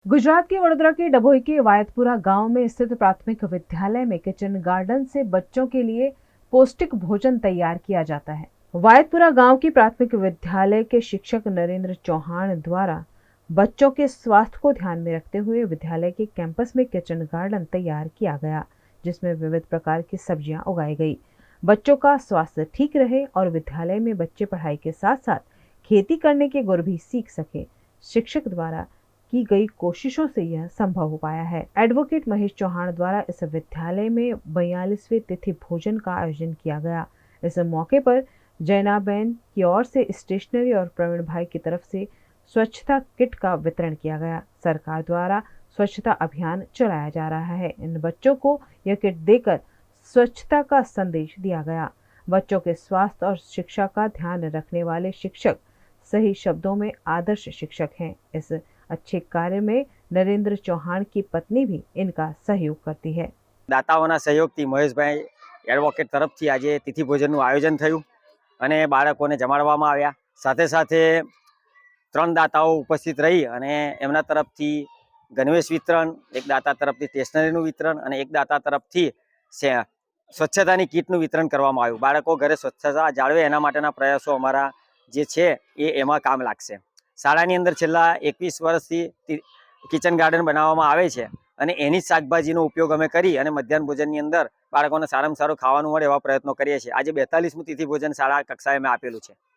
गुजरात के वडोदरा के डभोई के वायतपुरा गांव में स्थित प्राथमिक विद्यालय में किचन गार्डन से बच्चों के लिए पौष्टिक भोजन तैयार किया जाता है। वायतपुरा गांव की प्राथमिक विद्यालय के शिक्षक नरेंद्र चौहान द्वारा बच्चों के स्वास्थ्य को ध्यान में रखते हुए विद्यालय के कैंपस में किचन गार्डन तैयार किया गया, जिसमें विविध प्रकार की सब्जियां उगाई गई। बच्चों का स्वास्थ्य ठीक रहे और विद्यालय में बच्चे पढ़ाई के साथ साथ खेती करने के गुर भी सीख सके, शिक्षक द्वारा की गई कोशिशों से यह संभव हो पाया है। एडवोकेट महेश चौहान द्वारा इस विद्यालय में 42वें तिथि भोजन का आयोजन किया गया। इस मौके पर जैनाबेन की ओर से स्टेशनरी और प्रवीण भाई की तरफ से स्वच्छता किट का वितरण किया गया। सरकार द्वारा स्वच्छता अभियान चलाया जा रहा है। इन बच्चों को यह किट देकर स्वच्छता का संदेश दिया गया। बच्चों के स्वास्थ्य और शिक्षा का ध्यान रखने वाले शिक्षक सही शब्दों में आदर्श शिक्षक हैं। इस अच्छे कार्य में नरेंद्र चौहान की पत्नी भी इनका सहयोग करती है। दाताओना सहयोगथी महेशभाई एडवोकेट तरफथी आजे तिथि भोजनનું આયોજન થયું અને બાળકોને જમાડવામાં આવ્યા। સાથે સાથે 3 દાતાઓ ઉપસ્થિત રહી અને એમના તરફથી ગણવેશ વિતરણ, એક દાતા તરફથી સ્ટેશનરીનું વિતરણ અને એક દાતા તરફથી સ્વચ્છતાની કીટનું વિતરણ કરવામાં આવ્યું। બાળકો ઘરે સ્વચ્છતા જાળવે એના માટેના પ્રયાસો અમારા જે છે એ એમાં કામ લાગશે। શાળાની અંદર છેલ્લા 21 વર્ષથી કિચન ગાર્ડન બનાવવામાં આવે છે અને એની જ શાકભાજીનો ઉપયોગ અમે કરી અને મધ્યાહન ભોજનની અંદર બાળકોને સારામાં સારું ખાવાનું મળે એવા પ્રયત્નો કરીએ છીએ। આજે 42મું તિથિ ભોજન શાળા કક્ષાએ અમે આપેલું છે।